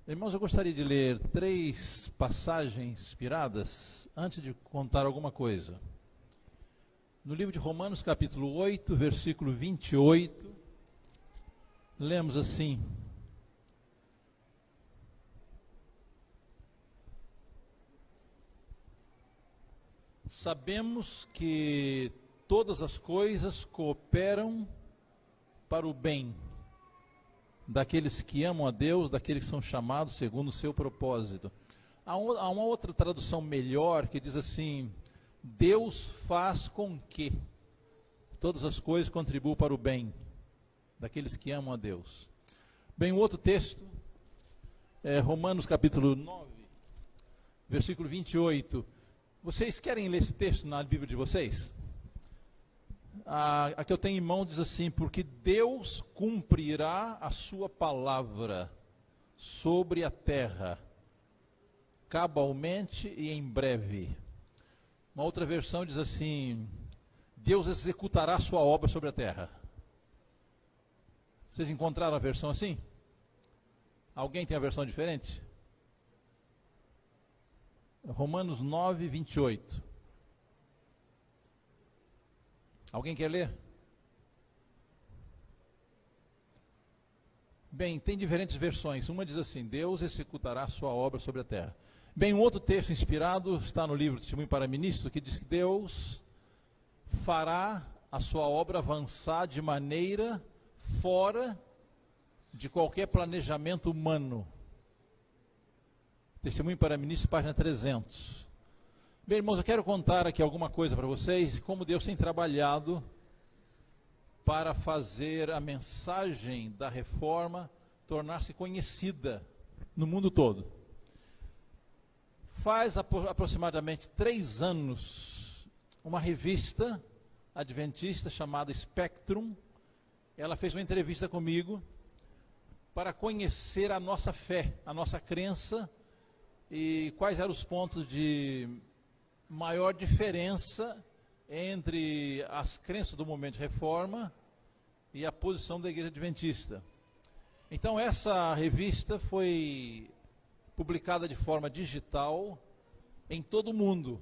Irmãos, eu gostaria de ler 3 passagens inspiradas antes de contar alguma coisa. No livro de Romanos, capítulo 8, versículo 28, lemos assim: Sabemos que todas as coisas cooperam para o bem daqueles que amam a Deus, daqueles que são chamados segundo o seu propósito. Há uma outra tradução melhor que diz assim: Deus faz com que todas as coisas contribuam para o bem daqueles que amam a Deus. Bem, o outro texto é Romanos capítulo 9, versículo 28. Vocês querem ler esse texto na Bíblia de vocês? A que eu tenho em mão diz assim: porque Deus cumprirá a sua palavra sobre a terra, cabalmente e em breve. Uma outra versão diz assim: Deus executará a sua obra sobre a terra. Vocês encontraram a versão assim? Alguém tem a versão diferente? Romanos 9, 28. Alguém quer ler? Bem, tem diferentes versões. Uma diz assim: Deus executará a sua obra sobre a terra. Bem, um outro texto inspirado está no livro Testemunho para Ministro, que diz que Deus fará a sua obra avançar de maneira fora de qualquer planejamento humano. Testemunho para Ministro, página 300. Bem, irmãos, eu quero contar aqui alguma coisa para vocês, como Deus tem trabalhado para fazer a mensagem da reforma tornar-se conhecida no mundo todo. Faz aproximadamente 3 anos, uma revista adventista chamada Spectrum, ela fez uma entrevista comigo para conhecer a nossa fé, a nossa crença e quais eram os pontos de maior diferença entre as crenças do movimento de reforma e a posição da igreja adventista. Então essa revista foi publicada de forma digital em todo o mundo.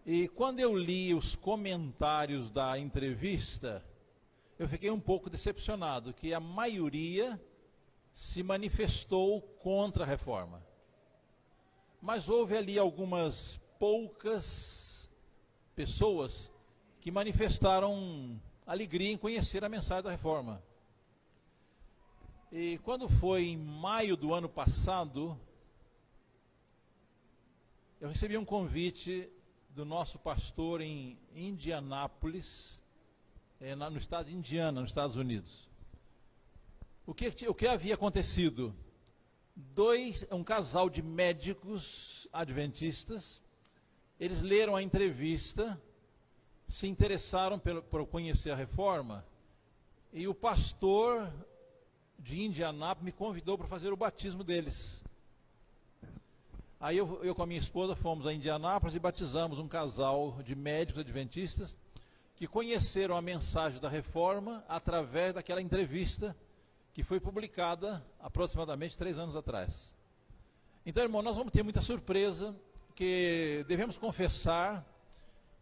E quando eu li os comentários da entrevista, eu fiquei um pouco decepcionado, que a maioria se manifestou contra a reforma. Mas houve ali algumas poucas pessoas que manifestaram alegria em conhecer a mensagem da reforma. E quando foi em maio do ano passado, eu recebi um convite do nosso pastor em Indianápolis, no estado de Indiana, nos Estados Unidos. O que havia acontecido? Um casal de médicos adventistas, eles leram a entrevista, se interessaram por conhecer a reforma, e o pastor de Indianápolis me convidou para fazer o batismo deles. Aí eu com a minha esposa fomos a Indianápolis e batizamos um casal de médicos adventistas que conheceram a mensagem da reforma através daquela entrevista que foi publicada aproximadamente 3 anos atrás. Então, irmão, nós vamos ter muita surpresa, que devemos confessar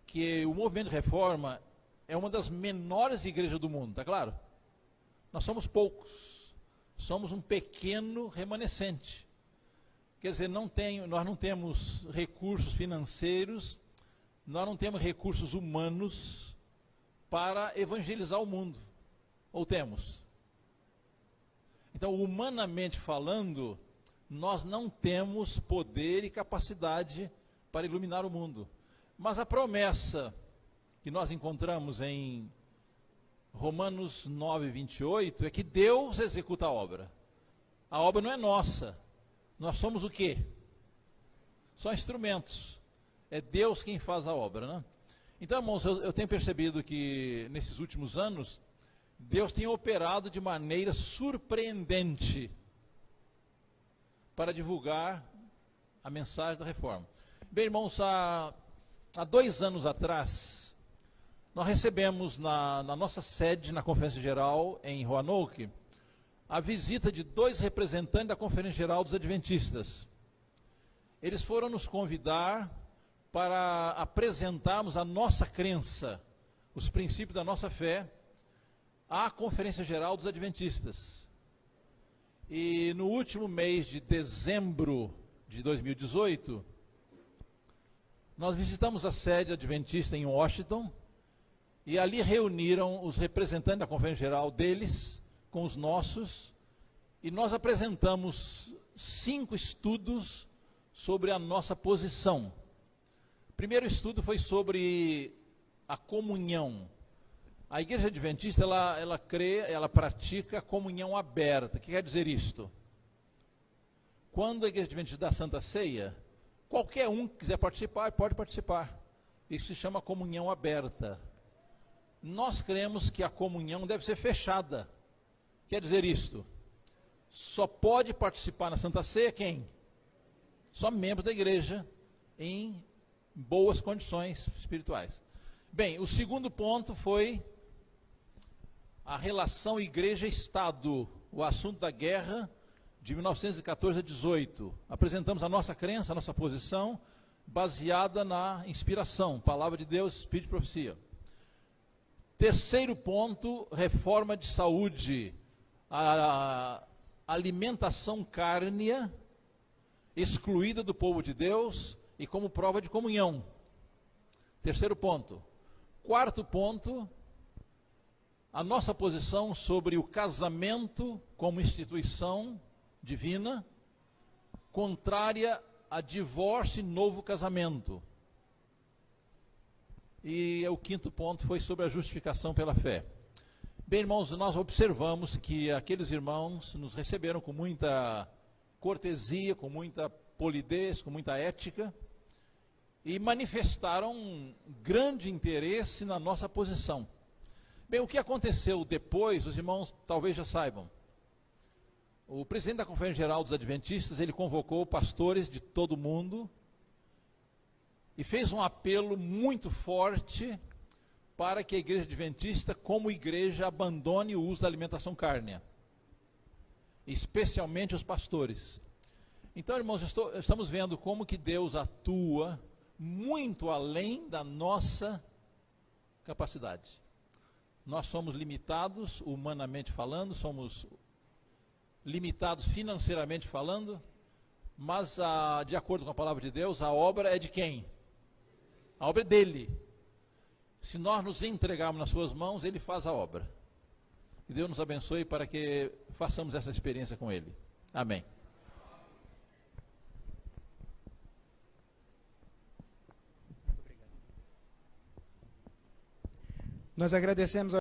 que o movimento de reforma é uma das menores igrejas do mundo, tá claro? Nós somos poucos, somos um pequeno remanescente. Quer dizer, nós não temos recursos financeiros, nós não temos recursos humanos para evangelizar o mundo, ou temos? Então, humanamente falando, nós não temos poder e capacidade para iluminar o mundo. Mas a promessa que nós encontramos em Romanos 9, 28 é que Deus executa a obra. A obra não é nossa. Nós somos o quê? Só instrumentos. É Deus quem faz a obra, né? Então, irmãos, eu tenho percebido que nesses últimos anos Deus tem operado de maneira surpreendente para divulgar a mensagem da reforma. Bem, irmãos, há 2 anos atrás, nós recebemos na nossa sede, na Conferência Geral, em Roanoke, a visita de 2 representantes da Conferência Geral dos Adventistas. Eles foram nos convidar para apresentarmos a nossa crença, os princípios da nossa fé, à Conferência Geral dos Adventistas. E no último mês de dezembro de 2018, nós visitamos a sede adventista em Washington, e ali reuniram os representantes da Conferência Geral deles com os nossos, e nós apresentamos 5 estudos sobre a nossa posição. O primeiro estudo foi sobre a comunhão. A Igreja Adventista, ela pratica a comunhão aberta. O que quer dizer isto? Quando a Igreja Adventista dá a Santa Ceia, qualquer um que quiser participar, pode participar. Isso se chama comunhão aberta. Nós cremos que a comunhão deve ser fechada. Quer dizer isto? Só pode participar na Santa Ceia quem? Só membros da igreja em boas condições espirituais. Bem, o segundo ponto foi a relação igreja-estado, o assunto da guerra de 1914 a 18. Apresentamos a nossa crença, a nossa posição, baseada na inspiração, palavra de Deus, Espírito de profecia. Terceiro ponto, reforma de saúde, a alimentação cárnea, excluída do povo de Deus e como prova de comunhão. Terceiro ponto. Quarto ponto, a nossa posição sobre o casamento como instituição divina, contrária a divórcio e novo casamento. E o quinto ponto foi sobre a justificação pela fé. Bem, irmãos, nós observamos que aqueles irmãos nos receberam com muita cortesia, com muita polidez, com muita ética, e manifestaram um grande interesse na nossa posição. Bem, o que aconteceu depois, os irmãos talvez já saibam. O presidente da Conferência Geral dos Adventistas, ele convocou pastores de todo o mundo e fez um apelo muito forte para que a Igreja Adventista, como igreja, abandone o uso da alimentação cárnea, especialmente os pastores. Então, irmãos, estamos vendo como que Deus atua muito além da nossa capacidade. Nós somos limitados, humanamente falando, somos limitados financeiramente falando, mas, de acordo com a palavra de Deus, a obra é de quem? A obra é dele. Se nós nos entregarmos nas suas mãos, ele faz a obra. Que Deus nos abençoe para que façamos essa experiência com ele. Amém. Nós agradecemos